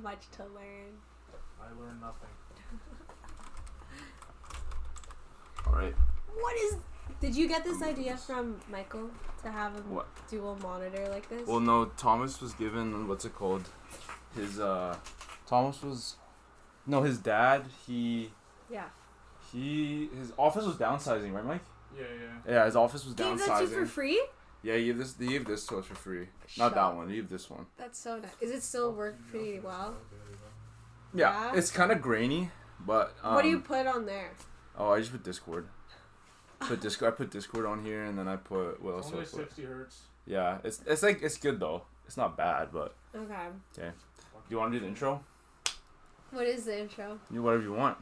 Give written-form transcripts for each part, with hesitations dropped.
much to learn. I learned nothing. Alright. Did you get this idea from Michael to have a What? dual monitor like this? Well, no, Thomas was given, what's it called? His dad, his office was downsizing, right, Mike? Yeah. Yeah, his office was Gave downsizing. that to you for free? Yeah, he gave this to us for free. Not that one, he gave this one. That's so nice. Is it still work pretty well? Yeah, Yeah? it's kind of grainy, but... What do you put on there? Oh, I just put Discord. I put Discord on here, and then I put... What else Only do I put? 60 hertz. Yeah, it's good, though. It's not bad, but... Okay. Okay. Do you want to do the intro? What is the intro? You do whatever you want.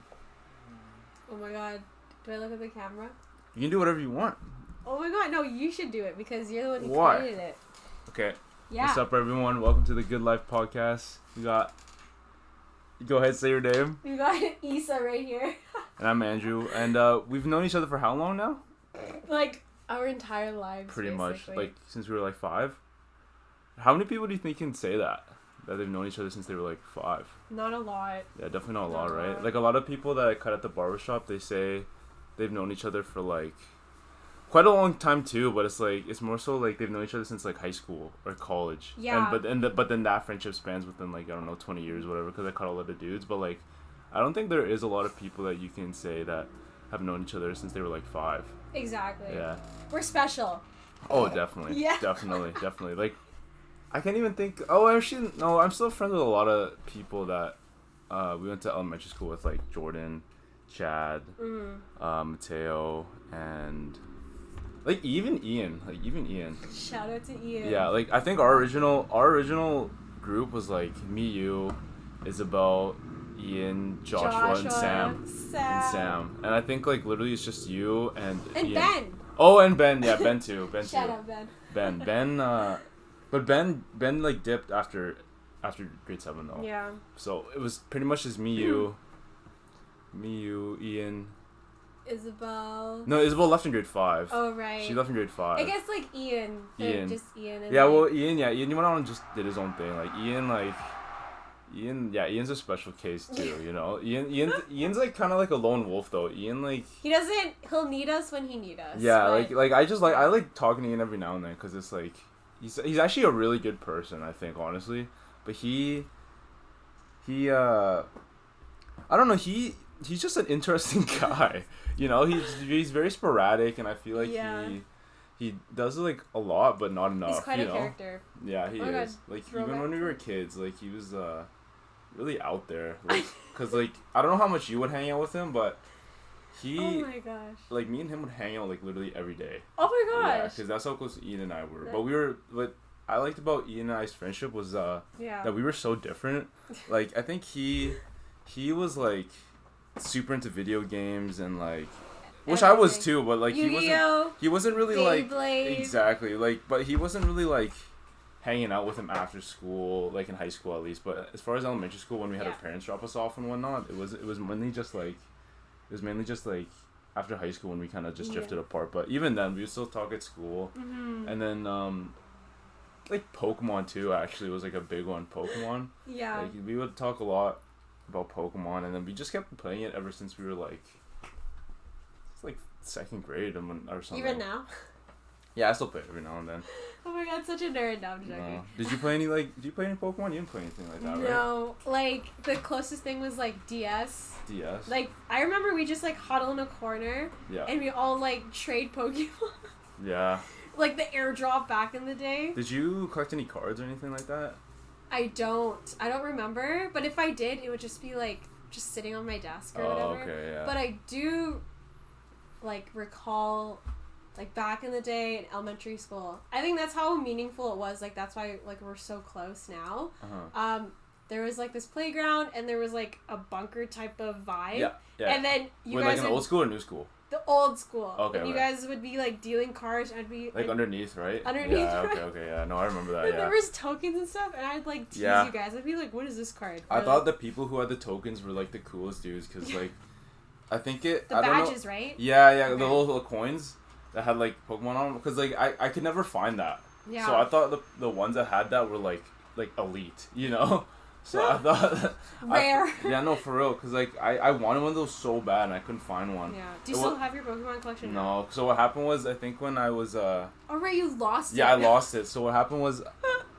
Oh my god. Do I look at the camera? You can do whatever you want. Oh my god, no, you should do it because you're the one who Why? created it. Okay. Yeah. What's up, everyone? Welcome to the Good Life Podcast. We got... Go ahead, say your name. You got Issa right here. And I'm Andrew. And we've known each other for how long now? Like, our entire lives, Pretty basically. much. Like, since we were like 5. How many people do you think can say that? That they've known each other since they were like 5? Not a lot. Yeah, definitely not a lot, Not a right? lot. Like, a lot of people that I cut at the barbershop, they say they've known each other for like... quite a long time too, but it's like it's more so like they've known each other since like high school or college. Yeah. But then that friendship spans within like I don't know 20 years or whatever because I cut a lot of dudes. But like I don't think there is a lot of people that you can say that have known each other since they were like 5. Exactly. Yeah. We're special. Oh, definitely. Yeah. Definitely. Like I can't even think. Oh, actually no. I'm still friends with a lot of people that we went to elementary school with, like Jordan, Chad, Mateo, and. Like even Ian. Shout out to Ian. Yeah, like I think our original group was like me, you, Ysabelle, Ian, Joshua and Sam. And I think like literally it's just you and Ian. Ben. Oh, and Ben. Yeah, Ben too. Shout out Ben. But Ben like dipped after grade 7 though. Yeah. So it was pretty much just me, you, Ian. Ysabelle. No, Ysabelle left in grade 5. Oh, right. She left in grade 5. I guess, like, Ian. Just Ian. And yeah, like... well, Ian went on and just did his own thing. Like, Ian's a special case, too, you know? Ian's, like, kind of like a lone wolf, though. Ian, like... He'll need us when he need us. Yeah, but... I like talking to Ian every now and then, because it's, like... He's actually a really good person, I think, honestly. But I don't know, he's just an interesting guy. You know, he's very sporadic, and I feel like he does like a lot, but not enough. He's quite a character. Yeah, he is. Like even when we were kids, like he was really out there. Like, cause like I don't know how much you would hang out with him, but Oh my gosh. like me and him would hang out like literally every day. Oh my gosh. Yeah, cause that's how close Ian and I were. But what I liked about Ian and I's friendship was that we were so different. Like I think he was like super into video games and like which I was too, but like he wasn't really Beyblade. like exactly like but he wasn't really like hanging out with him after school, like in high school at least. But as far as elementary school, when we had our parents drop us off and whatnot, it was mainly just like after high school when we kind of just drifted apart. But even then we would still talk at school. And then like Pokemon too actually was like a big one. Pokemon, like we would talk a lot about Pokemon, and then we just kept playing it ever since we were like it's like 2nd grade or something. Even now? Yeah, I still play it every now and then. Oh my god, such a nerd. No, I'm joking. Did you play any Pokemon? You didn't play anything like that, right? No, like the closest thing was like DS. Like I remember we just like huddle in a corner and we all like trade Pokemon. Yeah. Like the airdrop back in the day. Did you collect any cards or anything like that? I don't remember, but if I did, it would just be like just sitting on my desk or whatever. Okay, yeah. But I do like recall like back in the day in elementary school. I think that's how meaningful it was. Like that's why like we're so close now. There was like this playground and there was like a bunker type of vibe. Yeah. And then you guys like an old school or new school? The old school. Okay. And you guys would be like dealing cards and I'd be like underneath, right? Underneath. Yeah, okay, yeah. No, I remember that, and there was tokens and stuff and I'd like tease you guys. I'd be like, what is this card? I thought the people who had the tokens were like the coolest dudes because like I think the badges, right? Yeah, okay. The little coins that had like Pokemon on them because like I could never find that. Yeah. So I thought the ones that had that were like elite, you know? So I thought... Rare. Yeah, no, for real. Because, like, I wanted one of those so bad and I couldn't find one. Yeah. Do you still have your Pokemon collection? No. So what happened was, I think when I was... Oh, right, you lost it. Yeah, I lost it. So what happened was,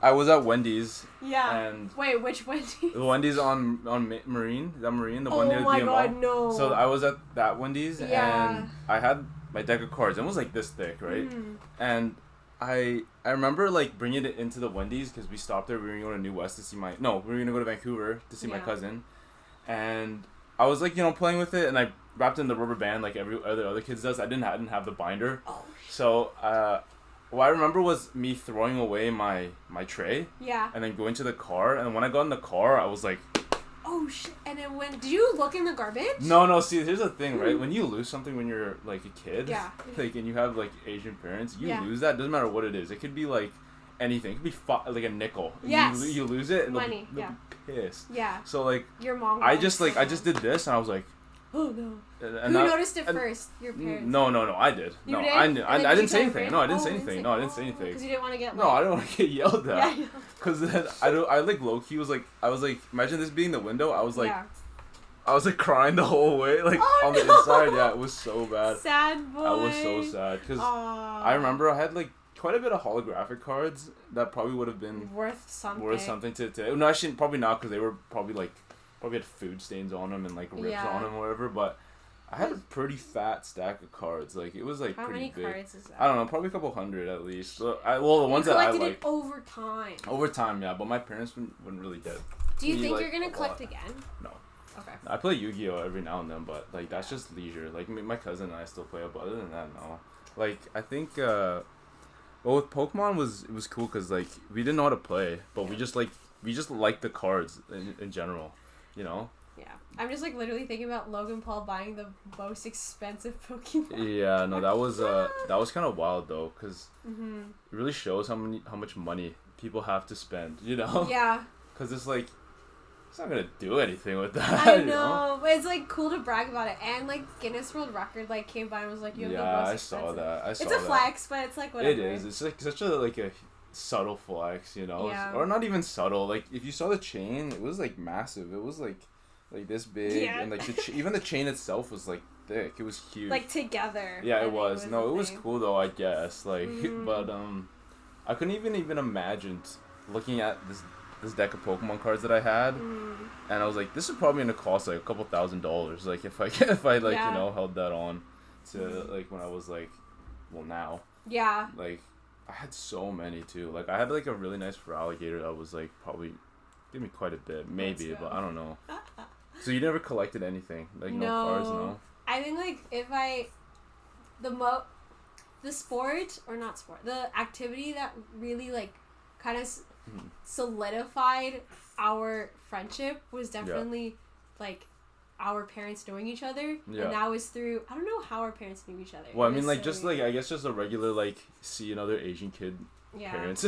I was at Wendy's. Yeah. And... Wait, which Wendy's? The Wendy's on Marine. Is that Marine? The one near the Oh my BMO? god, no. So I was at that Wendy's Yeah. and I had my deck of cards. It was like this thick, right? And I remember like bringing it into the Wendy's because we stopped there. We were gonna go to New West to see we were gonna go to Vancouver to see my cousin, and I was like playing with it and I wrapped it in the rubber band like every other kids does. I didn't have the binder. Oh. So what I remember was me throwing away my tray. Yeah. And then going to the car, and when I got in the car, I was like, oh shit! And then did you look in the garbage? No. See, here's the thing, right? When you lose something when you're like a kid, like, and you have like Asian parents, you lose that. Doesn't matter what it is. It could be like anything. It could be like a nickel. Yes. You lose it. And money. They'll be pissed. Yeah. So like, your mom. I just did this, and I was like, oh no. And who noticed it first? Your parents. No, I did. You no, did? I didn't say anything. No, I didn't say anything. No, I didn't say anything. Because you didn't want to get. No, I didn't want to get yelled at. Yeah. Because then I like low key was like imagine this being the window. I was like. Yeah. I was like crying the whole way, like on the inside. Yeah, it was so bad. Sad boy. I was so sad because I remember I had like quite a bit of holographic cards that probably would have been worth something to today. No, actually, probably not because they were probably had food stains on them and like rips on them or whatever. But I had a pretty fat stack of cards. Like it was like how pretty many big. Cards is that? I don't know, probably a couple hundred at least. So the ones that I like. It over time. Over time, yeah, but my parents wouldn't really get. Do you think you're gonna collect again? No. Okay. I play Yu-Gi-Oh every now and then, but like that's just leisure. Like my cousin and I still play it, but other than that, no. Like I think, well, with Pokemon it was cool because like we didn't know how to play, but we just liked the cards in general, you know. Yeah, I'm just like literally thinking about Logan Paul buying the most expensive Pokemon. Yeah, no, that was kind of wild though, because it really shows how much money people have to spend, you know. Yeah. Because it's like. It's not gonna do anything with that. I know, but it's like cool to brag about it, and like Guinness World Record like came by and was like, "You have the most expensive." I saw that. It's a flex, but it's like whatever. It is. It's like such a subtle flex, you know, or not even subtle. Like if you saw the chain, it was like massive. It was like this big, and like even the chain itself was like thick. It was huge. Like together. Yeah, it was. No, it was cool though. I guess but I couldn't even imagine looking at this deck of Pokemon cards that I had, and I was like, this is probably gonna cost like a couple $1,000. Like if I held that on to like when I was like, well now. Yeah. Like I had so many too. Like I had like a really nice alligator that was like probably give me quite a bit, maybe, but I don't know. So you never collected anything like no cards, no? I think like if the sport or not sport, the activity that really like kind of solidified our friendship was definitely like our parents knowing each other, and that was through I don't know how our parents knew each other. Well, I mean, like just like I guess just a regular like see another Asian kid parents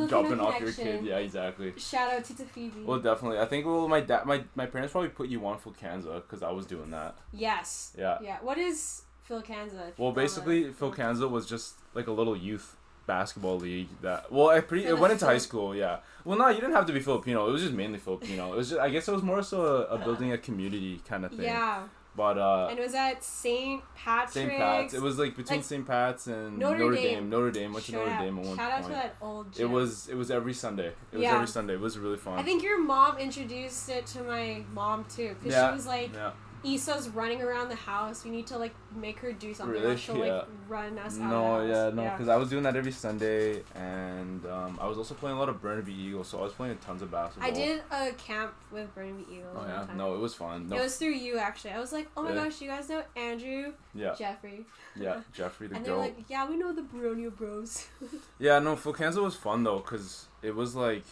dropping off your kid. Yeah, exactly. Shout out to Phoebe. Well, definitely. I think my parents probably put you on Philcanza because I was doing that. Yes. Yeah. Yeah. What is Philcanza? Well, basically, Philcanza was just like a little youth basketball league that it went into high school. Yeah. Well, no, you didn't have to be Filipino. It was just mainly Filipino. It was just I guess it was more so a building a community kind of thing. Yeah. But and it was at St. Patrick's. St. Pat's. It was like between St. Pat's and Notre Dame. Notre Dame. Went to Notre Dame at one point. Shout out to that old gym. It was every Sunday. It was every Sunday. It was really fun. I think your mom introduced it to my mom too, because she was like. Yeah. Isa's running around the house. We need to like make her do something. Really? She'll like run us out. Because I was doing that every Sunday, and I was also playing a lot of Burnaby Eagles, so I was playing tons of basketball. I did a camp with Burnaby Eagles. Oh yeah, no, it was fun. No. It was through you actually. I was like, oh my gosh, you guys know Andrew? Yeah. Jeffrey. Yeah, Jeffrey the and goat. they're like, yeah, we know the Baronia Bros. Yeah, no, Philcanza was fun though, cause it was like.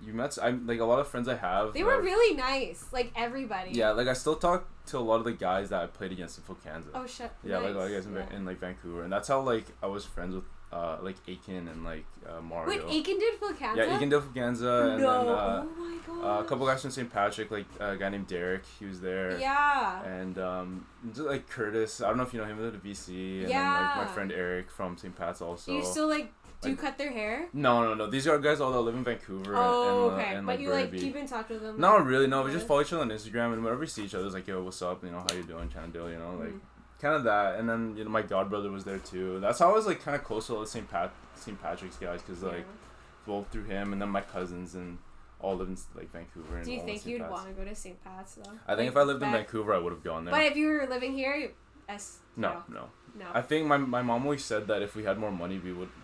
You met like a lot of friends I have. They were really nice, like everybody. Yeah, like I still talk to a lot of the guys that I played against in Philcanza. Oh shit. Yeah, nice. Like a lot of guys in like Vancouver, and that's how like I was friends with like Aiken and like Mario. Wait, Aiken did Philcanza? Yeah, Aiken did Philcanza, and then oh my god. A couple guys from St. Patrick, like a guy named Derek, he was there. Yeah. And like Curtis, I don't know if you know him, at the VC, and then like my friend Eric from St. Pat's also. You still like Do you cut their hair? No. These are guys all that live in Vancouver. Okay. And but you Burnaby. keep in touch with them? Not really, no. We just follow each other on Instagram, and whenever we see each other, it's like, yo, what's up? How you doing, Chandil? Kind of that. And then, my godbrother was there too. That's how I was, kind of close to all the St. Patrick's guys, because, both through him, and then my cousins, and all live in, Vancouver. And do you think you'd want to go to St. Pat's, though? I think if I lived in Vancouver, I would have gone there. But if you were living here, No. I think my mom always said that if we had more money,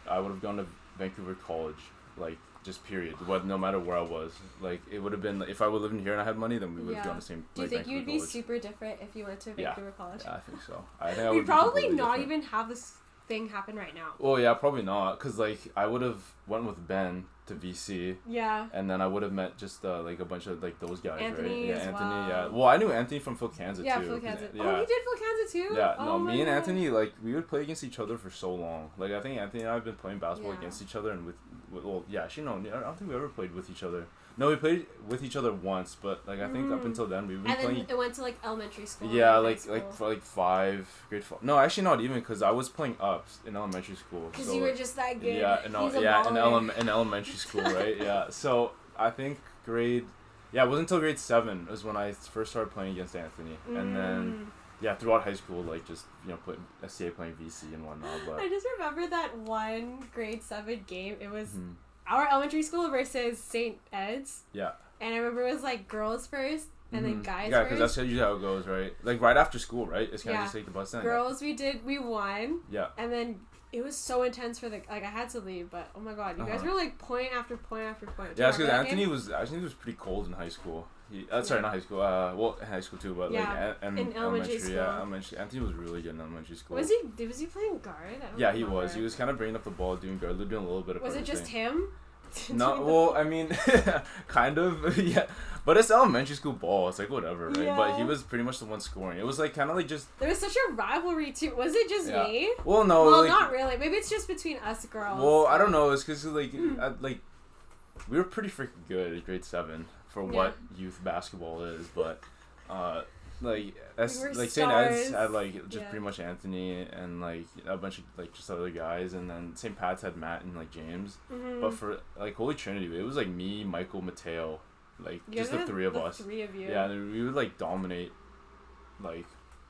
I would have gone to Vancouver College, just period. No matter where I was, it would have been if I would live in here and I had money, then we would have gone to same. Do you think Vancouver you'd be College. super different if you went to Vancouver College? Yeah, I think so. I think I would. We'd probably not different. Even have this thing happen right now. Well, yeah, probably not, because I would have went with Ben to VC. Yeah. And then I would have met just a bunch of those guys, Anthony right? Yeah, Anthony. Well. Yeah. Well, I knew Anthony from Phil Kansas too. Yeah, Phil Kansas. Yeah. Oh, he did Phil Kansas too. Yeah. Oh, no, me and God. Anthony we would play against each other for so long. I think Anthony and I have been playing basketball against each other, and actually no, I don't think we ever played with each other. No, we played with each other once, but I think up until then we've been playing. And then it went to elementary school. Yeah, for grade 5. No, actually not even, because I was playing ups in elementary school. Because you were just that good. Yeah, in elementary school, right? Yeah, so I think it wasn't until grade 7 was when I first started playing against Anthony, and then throughout high school, playing SCA, playing VC and whatnot. But I just remember that one grade 7 game. It was our elementary school versus St. Ed's. Yeah. And I remember it was girls first and then guys first. Yeah, because that's usually how it goes, right? Right after school, right? It's kind of just take the bus then. Girls, we won. Yeah. And then it was so intense for I had to leave, but oh my God, you guys were point after point after point. Yeah, because Anthony was pretty cold in high school. Sorry, not high school. In high school too, but in elementary school. Yeah, elementary. Anthony was really good in elementary school. Was he playing guard? Yeah, he was. He was kind of bringing up the ball, doing guard, doing a little bit of. Was it just him? No, well, I mean, kind of, yeah. But it's elementary school ball. It's whatever, right? Yeah. But he was pretty much the one scoring. It was kind of just. There was such a rivalry too. Was it just me? Well, no. Well, not really. Maybe it's just between us girls. Well, I don't know. It's because we were pretty freaking good at grade 7 for what youth basketball is, but St. Ed's had just pretty much Anthony and a bunch of just other guys, and then St. Pat's had Matt and James. But for Holy Trinity, it was me, Michael, Mateo, just the three of us. 3 of you. Yeah, and we would dominate,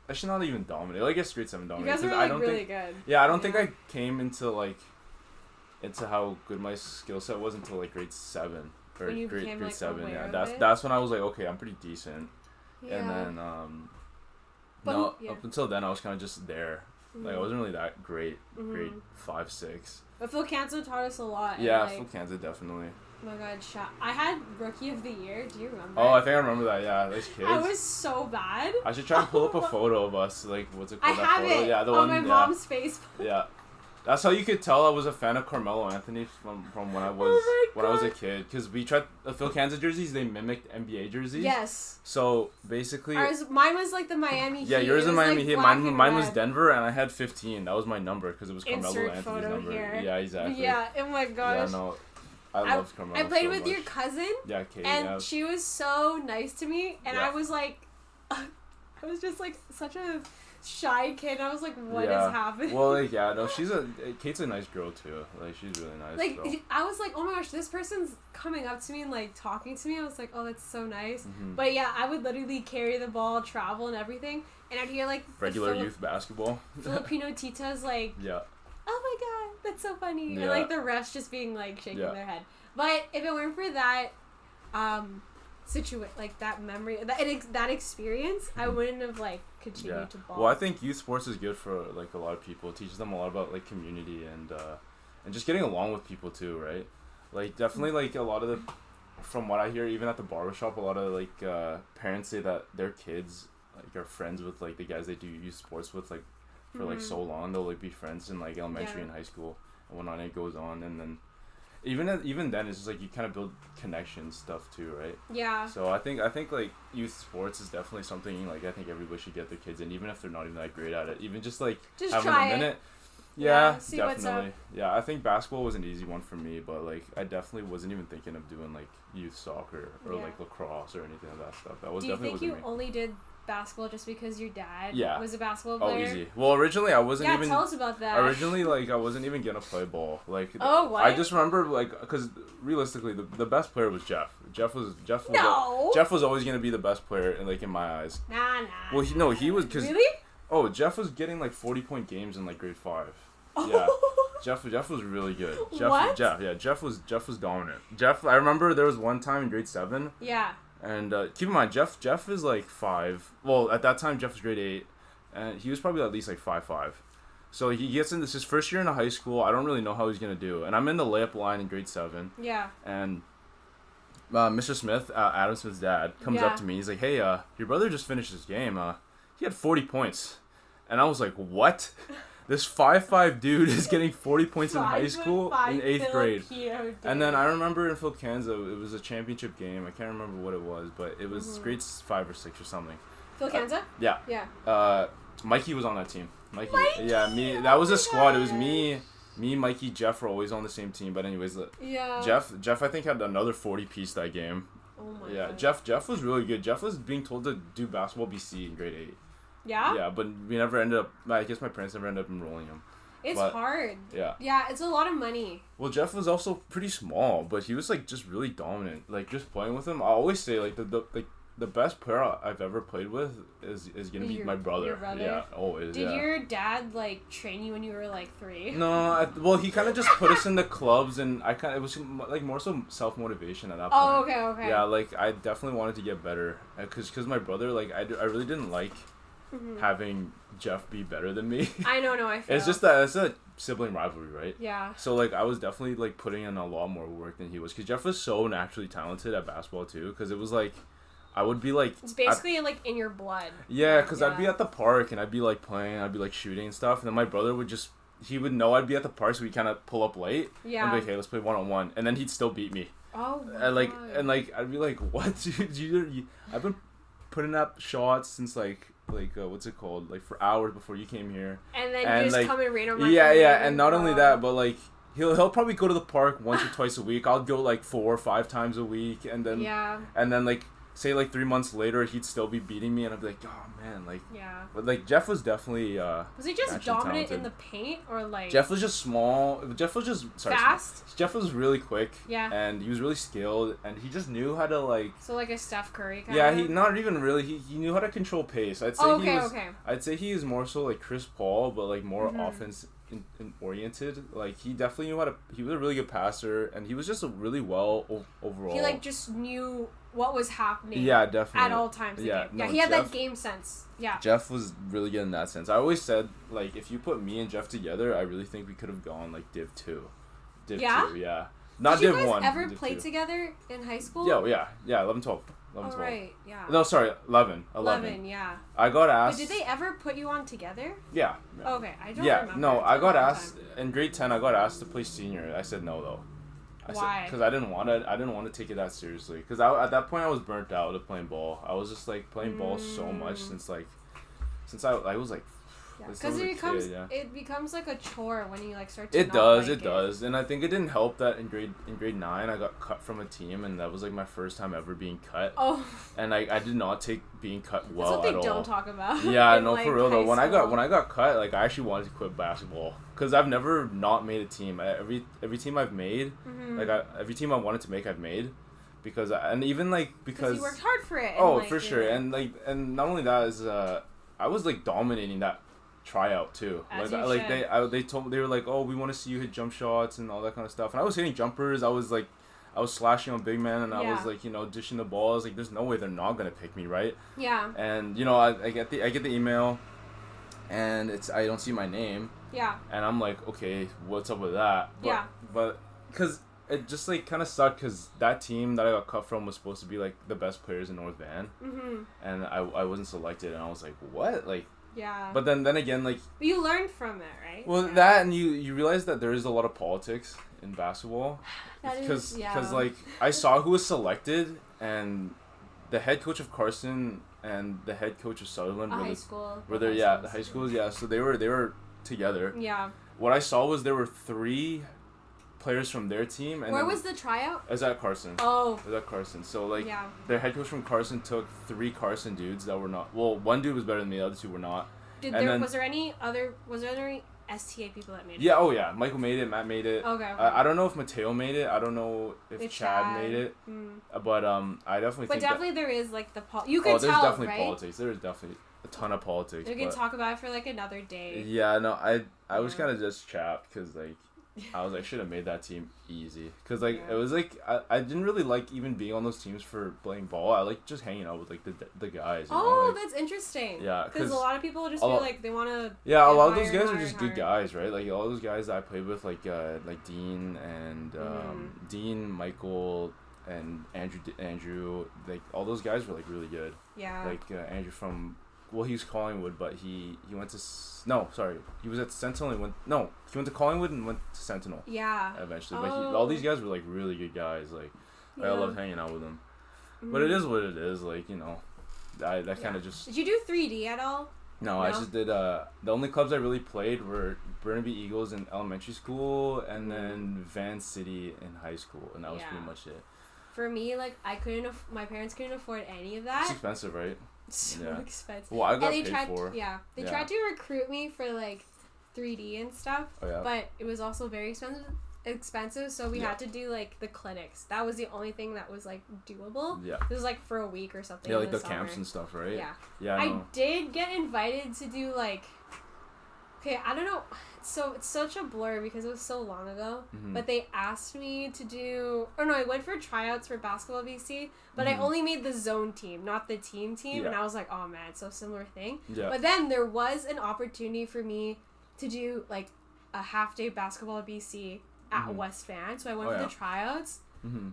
actually not even dominate. I guess grade 7 dominate. You guys were really good. Yeah, I don't think I came into into how good my skill set was until grade 7 or grade 7. Yeah, that's when I was okay, I'm pretty decent. Yeah. And then up until then I was kind of just there. I wasn't really that great. Grade 5, 6. But Phil Kansas taught us a lot. Yeah, Phil Kansas definitely. Oh my God, I had Rookie of the Year. Do you remember? Oh, I think I remember that. Yeah, those kids. I was so bad. I should try and pull up a photo of us. What's it called? I have photo? it. Yeah, the on one. My mom's Facebook. Yeah. That's how you could tell I was a fan of Carmelo Anthony from when I was a kid, because we tried Phil Kansas jerseys. They mimicked NBA jerseys. Yes. So basically, mine was the Miami Heat. Yeah, yours is Miami Heat. Mine was Denver, and I had 15. That was my number because it was Carmelo Anthony's number. Here. Yeah, exactly. Yeah. Oh my gosh. Yeah, no. I loved Carmelo. I played so with much. your cousin. Yeah, Kate. And she was so nice to me, and I was I was just such a shy kid. And I was what is happening? Well, no, Kate's a nice girl too. She's really nice. So. I was oh my gosh, this person's coming up to me and talking to me. I was oh, that's so nice. Mm-hmm. But yeah, I would literally carry the ball, travel, and everything, and I'd hear regular youth basketball. Filipino titas yeah. Oh my God, that's so funny. Yeah. And the refs just being shaking their head. But if it weren't for that, that memory, that experience, I wouldn't have continued to ball. Well, I think youth sports is good for a lot of people. It teaches them a lot about community and just getting along with people too, right? Definitely a lot of from what I hear, even at the barbershop, a lot of parents say that their kids are friends with the guys they do youth sports with for so long. They'll be friends in elementary and high school and whatnot. And it goes on, and then even then it's just you kind of build connections stuff too, right? Yeah. So I think youth sports is definitely something I think everybody should get their kids in, even if they're not even that great at it. Even just just having try a minute. Yeah, definitely. Yeah, I think basketball was an easy one for me, but like I definitely wasn't even thinking of doing like youth soccer or like lacrosse or anything of that stuff. That was definitely. Do you think you only did basketball just because your dad was a basketball Oh, player? easy. Well, originally I wasn't even. Yeah, tell us about that. Originally, like I wasn't even gonna play ball. Like, what? I just remember like because realistically, the best player was Jeff. Jeff was always gonna be the best player in my eyes. Nah. Well, he was because. Really? Oh, Jeff was getting like 40-point games in like grade 5. Yeah, Jeff was really good. Jeff was dominant. Jeff, I remember there was one time in grade 7. Yeah. And keep in mind, Jeff is like 5. Well, at that time Jeff was grade 8, and he was probably at least like 5'5". So he gets in this his first year in high school. I don't really know how he's gonna do, and I'm in the layup line in grade 7. Yeah. And Mr. Smith, Adam Smith's dad, comes up to me. He's like, "Hey, your brother just finished his game. He had 40 points." And I was like, "What? This 5'5" dude is getting 40 points in high school in 8th grade." And then I remember in Philcanza, it was a championship game. I can't remember what it was, but it was grade 5 or 6 or something. Philcanza? Yeah. Yeah. Mikey was on that team. Mikey? Yeah, me. That was a squad. It was me, Mikey, Jeff were always on the same team. But anyways, Jeff I think had another 40-piece that game. Oh my God. Jeff was really good. Jeff was being told to do basketball BC in grade 8. Yeah? Yeah, but we never ended up... I guess my parents never ended up enrolling him. It's hard. Yeah. Yeah, it's a lot of money. Well, Jeff was also pretty small, but he was, like, just really dominant. Like, just playing with him, I always say, like, the best player I've ever played with is going to be my brother. Your brother? Yeah, always, Did your dad, like, train you when you were, like, 3? No, well, he kind of just put us in the clubs, and it was, like, more so self-motivation at that point. Oh, okay. Yeah, like, I definitely wanted to get better, because my brother, like, I really didn't like... having Jeff be better than me. I know, I feel. It's just that it's a sibling rivalry, right? Yeah. So like I was definitely like putting in a lot more work than he was, because Jeff was so naturally talented at basketball too. Because it was like, I would be like. It's basically like in your blood. Yeah, because I'd be at the park and I'd be like playing, I'd be like shooting and stuff, and then my brother would just. He would know I'd be at the park, so he'd kind of pull up late. Yeah. And be like, hey, let's play 1-on-1, and then he'd still beat me. Oh. And I'd be like, what, dude? I've been putting up shots since like what's it called, like for hours before you came here, and then you just like, come and rain on my and not only that, but like he'll probably go to the park once or twice a week. I'll go like 4 or 5 times a week, and then like say like 3 months later he'd still be beating me, and I'd be like, oh man, like but like Jeff was definitely was he just dominant talented in the paint, or like Jeff was just small. Jeff was just fast. Jeff was really quick, and he was really skilled, and he just knew how to like like a Steph Curry kind of. He not even really he knew how to control pace. I'd say I'd say he is more so like Chris Paul, but like more offense oriented. Like he definitely knew how to. He was a really good passer, and he was just a really well overall. He like just knew what was happening. Yeah, definitely at all times. He had that game sense. Yeah. Jeff was really good in that sense. I always said like if you put me and Jeff together, I really think we could have gone like Div 2. Div 2, yeah. Not Div 1. Did you guys ever play together in high school? Yeah, 11, 12. 11, 12. Right, yeah. No, sorry, 11. 11, yeah. I got asked... But did they ever put you on together? Yeah. Okay, I don't remember. No, I got asked... In grade 10, I got asked to play senior. I said no, though. Why? Because I didn't want to take it that seriously. Because at that point, I was burnt out of playing ball. I was just, like, playing ball so much since I was, like... Because it becomes like a chore when you like start to. It does, and I think it didn't help that in grade 9 I got cut from a team, and that was like my first time ever being cut. Oh. And I did not take being cut well at all. That's what they don't talk about. Yeah, no, for real though. When I got cut, like I actually wanted to quit basketball because I've never not made a team. Every team I've made, every team I wanted to make, I've made. Because you worked hard for it. Oh, for sure, and not only that is I was like dominating that tryout too. They told me, they were like, oh, we want to see you hit jump shots and all that kind of stuff, and I was hitting jumpers. I was slashing on big man, and I was like, dishing the ball. I was like, there's no way they're not gonna pick me, right? Yeah. And I get the email, and I don't see my name. Yeah. And I'm like, okay, what's up with that? But because it just like kind of sucked, because that team that I got cut from was supposed to be like the best players in North Van, and I wasn't selected, and I was like, what, like. Yeah. But then again, like... But you learned from it, right? Well, that, and you realize that there is a lot of politics in basketball. Because, like, I saw who was selected, and the head coach of Carson and the head coach of Sutherland... The high schools, yeah. So they were together. Yeah. what I saw was there were 3 players from their team. And where was the tryout? It was at Carson. Oh. It was at Carson. So, like, their head coach from Carson took 3 Carson dudes that were not... Well, one dude was better than me. The other 2 were not. Was there any STA people that made it? Yeah, oh yeah. Michael made it. Matt made it. Okay. I don't know if Mateo made it. I don't know if Chad made it. But I definitely think definitely there is, like, you could tell, there's definitely right? politics. There is definitely a ton of politics. We can talk about it for, like, another day. Yeah, no, I was kind of just chapped because, like, I was like, should have made that team easy. Because, like, it was, like, I didn't really like even being on those teams for playing ball. I like just hanging out with, like, the guys. You know? Like, that's interesting. Yeah. Because a lot of people just feel like they want to... Yeah, a lot of those guys are just good guys, right? Like, all those guys that I played with, like Dean and Dean, Michael, and Andrew, like, all those guys were, like, really good. Yeah. Like, Andrew from... Well, he was Collingwood, but he went to... No, sorry. He was at Sentinel and he went to Collingwood and went to Sentinel. Yeah. Eventually. But all these guys were, like, really good guys. Like, I loved hanging out with them. But it is what it is. Like, you know, that kind of just... Did you do 3D at all? No, I just did... the only clubs I really played were Burnaby Eagles in elementary school and then Van City in high school. And that was pretty much it. For me, like, my parents couldn't afford any of that. It's expensive, right? So expensive. Well, I got paid for. Yeah, they tried to recruit me for, like, 3D and stuff. Oh, yeah. But it was also very expensive, so we had to do, like, the clinics. That was the only thing that was, like, doable. Yeah. It was, like, for a week or something. Yeah, like the camps and stuff, right? Yeah. Yeah. I did get invited to do, like... Okay, I don't know. So it's such a blur because it was so long ago. But they asked me to do... Or no, I went for tryouts for Basketball BC, but I only made the zone team, not the team. Yeah. And I was like, oh man, it's so similar thing. Yeah. But then there was an opportunity for me to do, like, a half-day Basketball BC at West Van. So I went for the tryouts.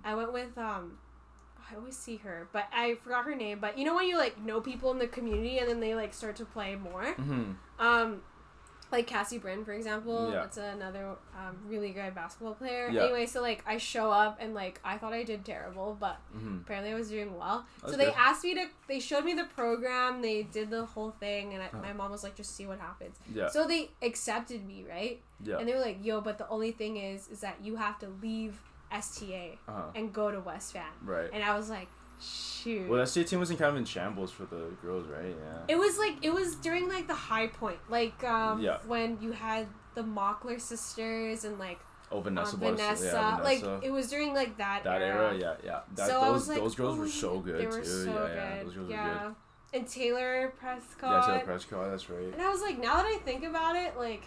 I went with... I always see her, but I forgot her name. But you know when you, like, know people in the community and then they, like, start to play more? Like Cassie Bryn, for example. That's another really good basketball player. Yeah. Anyway, so, like, I show up and, like, I thought I did terrible, but apparently I was doing well. So they asked me they showed me the program, they did the whole thing, and my mom was like, just see what happens. Yeah. So they accepted me, right? Yeah. And they were like, yo, but the only thing is that you have to leave STA and go to West Van. Right. And I was like, shoot. Well, that STA team was kind of in shambles for the girls, right? Yeah. It was during, like, the high point. Like, when you had the Mockler sisters and, like... Oh, Vanessa. Vanessa. Like, it was during, like, that era. Yeah. Those girls were so good, they were too. So good. Those girls were good. And Taylor Prescott. Yeah, Taylor Prescott, that's right. And I was like, now that I think about it, like...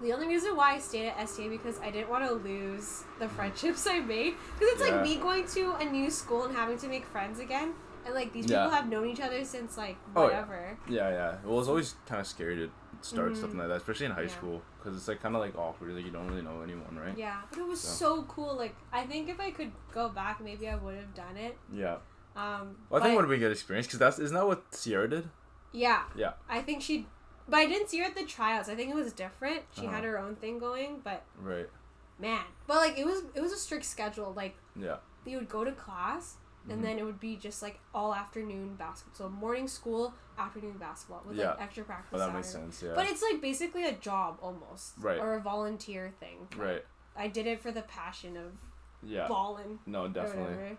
The only reason why I stayed at STA because I didn't want to lose the friendships I made. Because it's like me going to a new school and having to make friends again. And, like, these people have known each other since, like, whatever. Yeah. Well, it's always kind of scary to start something like that, especially in high school. Because it's, like, kind of, like, awkward. Like, you don't really know anyone, right? Yeah. But it was so cool. Like, I think if I could go back, maybe I would have done it. Yeah. Well, I think it would have been a good experience. Because isn't that what Sierra did? Yeah. Yeah. I think she... But I didn't see her at the tryouts. I think it was different. She had her own thing going, but... Right. Man. But, like, it was a strict schedule. Like, you would go to class, and then it would be just, like, all afternoon basketball. So, morning school, afternoon basketball with, like, extra practice. Well, that makes sense, yeah. But it's, like, basically a job, almost. Right. Or a volunteer thing. Right. I did it for the passion of balling. No, definitely.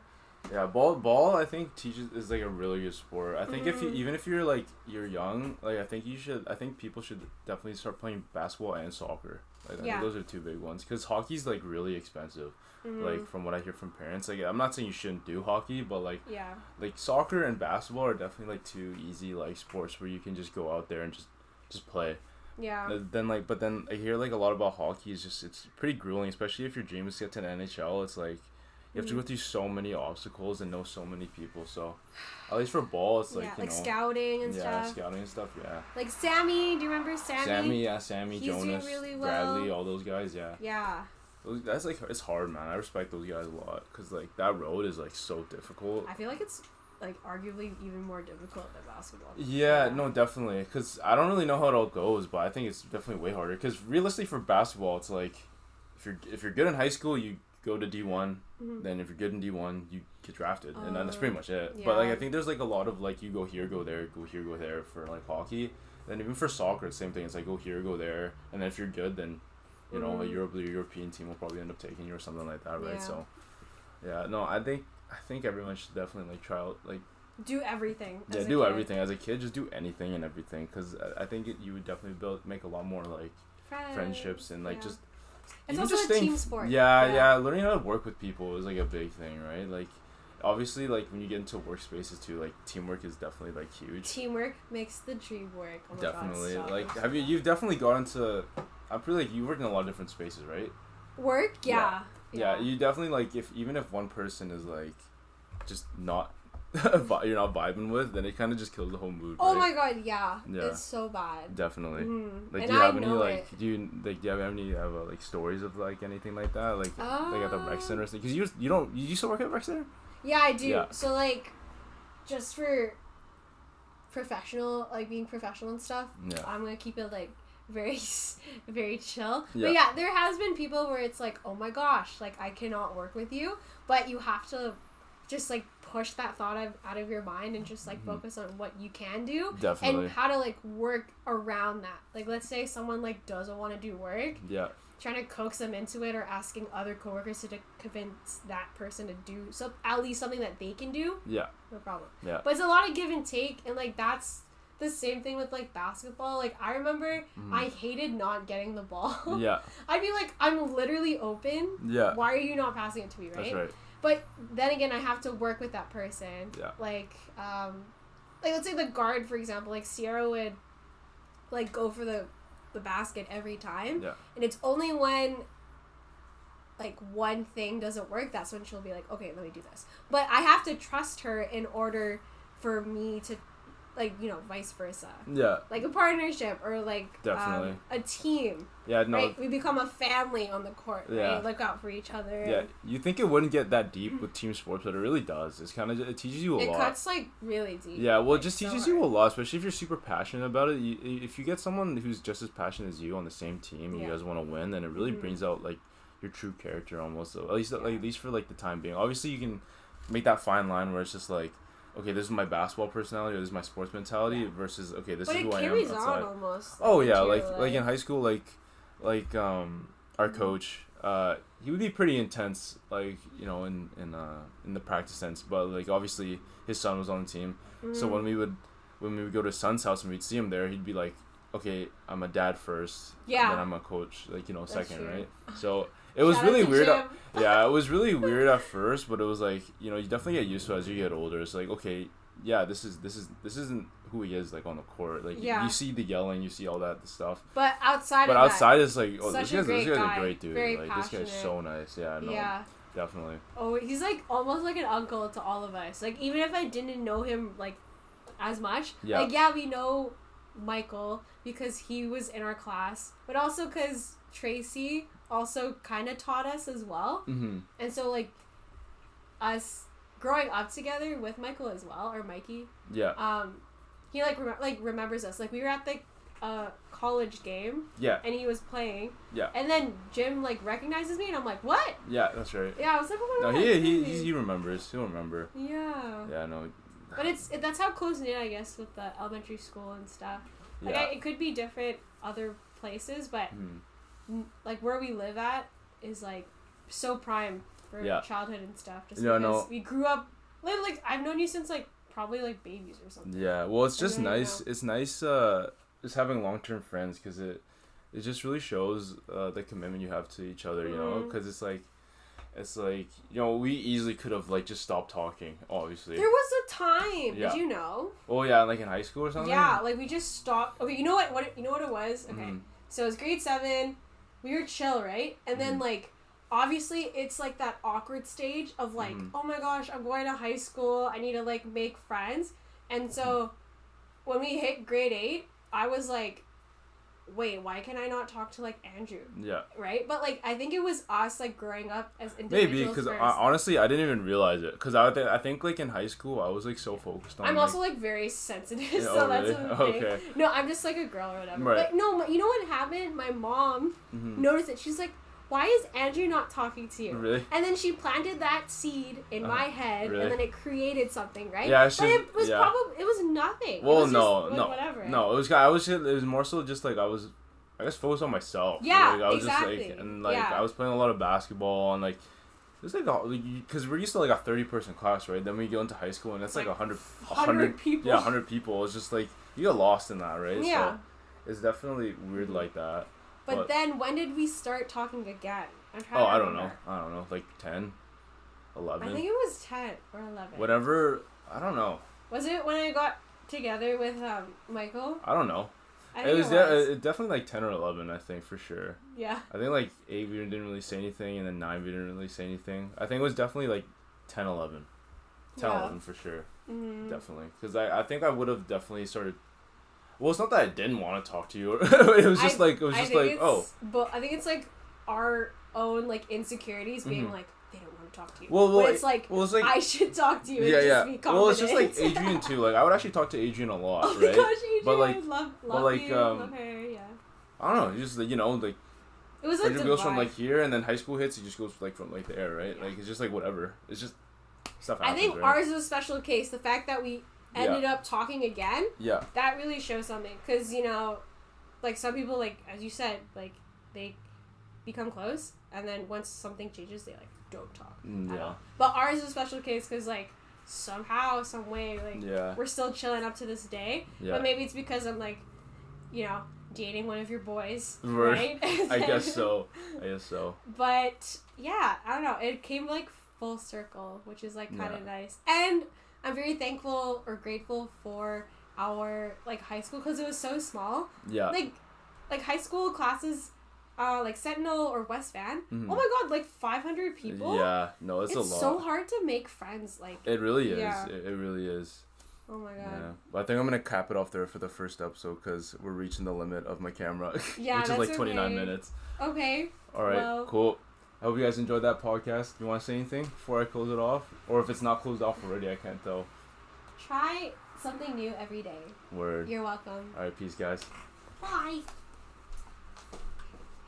Yeah, ball. I think is like a really good sport. I think even if you're young, like I think people should definitely start playing basketball and soccer. Like I think those are 2 big ones because hockey's like really expensive. Like from what I hear from parents, like I'm not saying you shouldn't do hockey, but like soccer and basketball are definitely like 2 easy like sports where you can just go out there and just play. Yeah. But then I hear like a lot about hockey is just it's pretty grueling, especially if your dream is to get to the NHL. It's like. You have to go through so many obstacles and know so many people. So, at least for ball, it's like, you know. Scouting and stuff. Yeah, scouting and stuff, yeah. Like Sammy, do you remember Sammy? Sammy, He's Jonas, really well. Bradley, all those guys, yeah. Yeah. That's like, it's hard, man. I respect those guys a lot. Because, like, that road is, like, so difficult. I feel like it's, like, arguably even more difficult than basketball. Yeah, no, definitely. Because I don't really know how it all goes, but I think it's definitely way harder. Because realistically for basketball, it's like, if you're good in high school, you go to D1. Then if you're good in D1, you get drafted, and then that's pretty much it. Yeah. But like I think there's like a lot of like you go here, go there, go here, go there for like hockey. Then even for soccer, it's the same thing. It's like go here, go there, and then if you're good, then you know a European team will probably end up taking you or something like that, right? Yeah. So yeah, no, I think everyone should definitely like try out like do everything. Yeah, do everything as a kid. Just do anything and everything, because I think you would definitely make a lot more like friendships and like just. It's also a team sport. Yeah. Learning how to work with people is like a big thing, right? Like, obviously, like when you get into workspaces too, like teamwork is definitely like huge. Teamwork makes the dream work. Oh my definitely. God, like, you've definitely got into. I'm pretty like you work in a lot of different spaces, right? Work, yeah. You definitely like even if one person is like, just not. You're not vibing with, then it kind of just kills the whole mood. Oh my God, yeah. It's so bad. Definitely. Like, do you have any like? Do you have any like stories of like anything like that? Like at the rec center, because you used to work at the rec center. Yeah, I do. Yeah. So like, just for professional, like being professional and stuff. Yeah. I'm gonna keep it like very, very chill. Yeah. But yeah, there has been people where it's like, oh my gosh, like I cannot work with you, but you have to just like push that thought out of your mind and just like focus on what you can do. Definitely. And how to like work around that. Like let's say someone like doesn't want to do work. Yeah. Trying to coax them into it or asking other coworkers to convince that person to do at least something that they can do. Yeah. No problem. Yeah. But it's a lot of give and take, and like that's the same thing with like basketball. Like I remember I hated not getting the ball. Yeah. I'd be like, I'm literally open. Yeah. Why are you not passing it to me, right? That's right. But then again, I have to work with that person. Yeah. Like let's say the guard, for example, like Sierra would like go for the basket every time. Yeah. And it's only when like one thing doesn't work, that's when she'll be like, okay, let me do this. But I have to trust her in order for me to like, you know, vice versa. Yeah. Like a partnership or like definitely a team. Yeah, no. Right? We become a family on the court. Yeah. Right? Look out for each other. Yeah. You think it wouldn't get that deep with team sports, but it really does. It's kind of, it teaches you a lot. It cuts like really deep. Yeah, well, it just teaches you a lot, especially if you're super passionate about it. If you get someone who's just as passionate as you on the same team and you guys want to win, then it really brings out like your true character almost. So, at least for like the time being. Obviously, you can make that fine line where it's just like, okay, this is my basketball personality, or this is my sports mentality, versus okay, this is who I am. But it carries on almost. Oh yeah, like in high school, like our coach, he would be pretty intense, like you know, in the practice sense. But like obviously, his son was on the team, so when we would go to his son's house and we'd see him there, he'd be like, okay, I'm a dad first, then I'm a coach, like you know, second, true. Right? So. It was really weird. Yeah, it was really weird at first, but it was like, you know, you definitely get used to it as you get older. It's like, okay, yeah, this isn't who he is like on the court. Like you see the yelling, you see all that stuff. But outside is like, oh, this guy's a great dude. Very like passionate. This guy's so nice. Yeah, no. Yeah. Definitely. Oh, he's like almost like an uncle to all of us. Like even if I didn't know him like as much, like we know Michael because he was in our class, but also because Tracy also kind of taught us as well. And so like us growing up together with Michael as well, or Mikey, he like remembers us. Like we were at the college game, and he was playing, and then Jim like recognizes me and I'm like, what? Yeah, that's right. Yeah, I was like, oh my god. No, he remembers. He'll remember. Yeah No, but that's how close knit, I guess, with the elementary school and stuff. Like it could be different other places, but like where we live at is like so prime for childhood and stuff, just because we grew up like I've known you since like probably like babies or something. Yeah, well, it's just nice. It's nice just having long-term friends, because it just really shows the commitment you have to each other, you know, because it's like you know, we easily could have like just stopped talking, obviously. There was a time, did you know? Oh yeah, like in high school or something. Yeah, like we just stopped. Okay, you know what it was? Okay, so it was grade 7. We were chill, right? And then, like, obviously, it's, like, that awkward stage of, like, oh, my gosh, I'm going to high school. I need to, like, make friends. And so, when we hit grade 8, I was like, wait, why can I not talk to, like, Andrew? Yeah. Right? But, like, I think it was us, like, growing up as individuals. Maybe, because honestly, I didn't even realize it. Because I think, like, in high school, I was, like, so focused on, I'm also, like, very sensitive, so that's really? A thing. Okay. No, I'm just, like, a girl or whatever. Right. But, no, you know what happened? My mom noticed it. She's like, why is Andrew not talking to you? Really? And then she planted that seed in my head, really? And then it created something, right? Yeah, but it was probably it was nothing. Well, it was no, just, no, whatever. No, it was more so just like I guess focused on myself. Yeah, like, I was exactly. Just like, and like I was playing a lot of basketball and like. It's like because we're used to like a 30-person class, right? Then we go into high school and it's like 100 people. Yeah, 100 people. It's just like you get lost in that, right? Yeah. So it's definitely weird like that. But then when did we start talking again? I don't know. Like 10, 11. I think it was 10 or 11. Whatever. I don't know. Was it when I got together with Michael? I don't know. It was definitely like 10 or 11, I think, for sure. Yeah. I think like 8 we didn't really say anything, and then 9 we didn't really say anything. I think it was definitely like 10, 11. 10, 11 for sure. Mm-hmm. Definitely. Because I think I would have definitely started... Well, it's not that I didn't want to talk to you. It was just like, But I think it's like our own like insecurities being mm-hmm. like, they don't want to talk to you. But it's like, I should talk to you and just be confident. Well, it's just like Adrian too. Like I would actually talk to Adrian a lot, oh right? My gosh, Adrian, but like, love you, love her, yeah. I don't know, just like, like it was Andrew goes from like here, and then high school hits, he just goes like from like there, right? Yeah. Like it's just like whatever. It's just stuff happens. I think right? ours is a special case. The fact that we ended up talking again, that really shows something. Because like some people, like as you said, like they become close, and then once something changes, they like don't talk at all. But ours is a special case because like somehow, some way, like we're still chilling up to this day. Yeah. But maybe it's because I'm like, dating one of your boys, right? I guess so. But yeah, I don't know. It came like full circle, which is like kind of nice, and I'm very thankful or grateful for our like high school because it was so small. Yeah. Like high school classes. Like Sentinel or West Van. Mm-hmm. Oh my god, like 500 people. Yeah, no, it's a lot. It's so hard to make friends. Like it really is. Yeah. It really is. Oh my god. Yeah, but I think I'm gonna cap it off there for the first episode because we're reaching the limit of my camera. Yeah, which is like 29 minutes. Okay. All right. Cool. I hope you guys enjoyed that podcast. You want to say anything before I close it off, or if it's not closed off already, I can't tell. Try something new every day. Word. You're welcome. All right, peace, guys. Bye.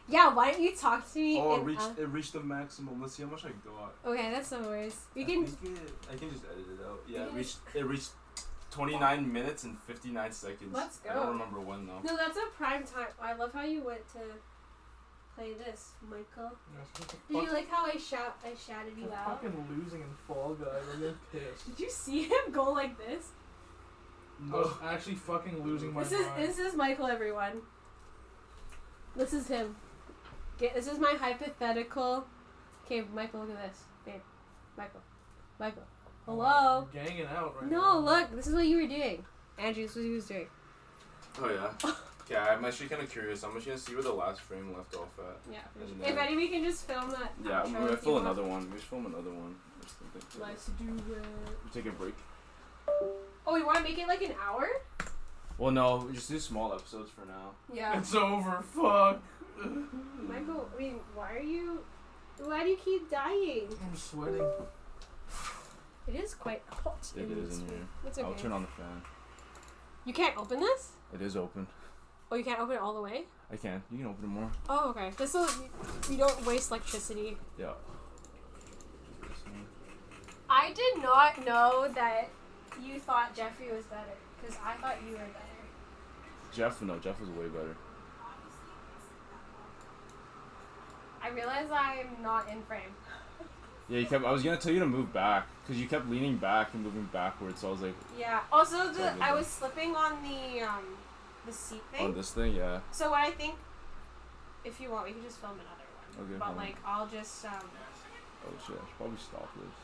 Yeah, why don't you talk to me? Oh, it reached the maximum. Let's see how much I got. Okay, that's no worries. I can just edit it out. Yeah, it reached 29 minutes and 59 seconds. Let's go. I don't remember when though. No, that's a prime time. I love how you went to play this, Michael. Did you like how I shouted you out? Fucking losing in Fall Guys. I'm getting pissed. Did you see him go like this? No. I was actually fucking losing my mind. This is Michael, everyone. This is him. This is my hypothetical. Okay, Michael, look at this. Babe. Michael. Hello? I'm ganging out right No, now. look. This is what you were doing. Andrew, this is what he was doing. Oh, yeah? Yeah, I'm actually kind of curious. I'm just going to see where the last frame left off at. Yeah. If any, we can just film that. Yeah, I'm going to film another one. We should film another one. Let's do it. Take a break. Oh, we want to make it like an hour? Well, no. We just do small episodes for now. Yeah. It's over. Fuck. Michael, I mean, why do you keep dying? I'm sweating. It is quite hot. It is in here. It's okay. I'll turn on the fan. You can't open this? It is open. Oh, you can't open it all the way? I can. You can open it more. Oh, okay. This will, you don't waste electricity. Yeah. I did not know that you thought Jeffrey was better, because I thought you were better. Jeff was way better. I realize I'm not in frame. Yeah, I was gonna tell you to move back because you kept leaning back and moving backwards. So I was like. Yeah. Also, I was slipping on the seat thing. On this thing, yeah. So what I think, if you want, we can just film another one. Okay. But like, I'll just Oh shit! I should probably stop this.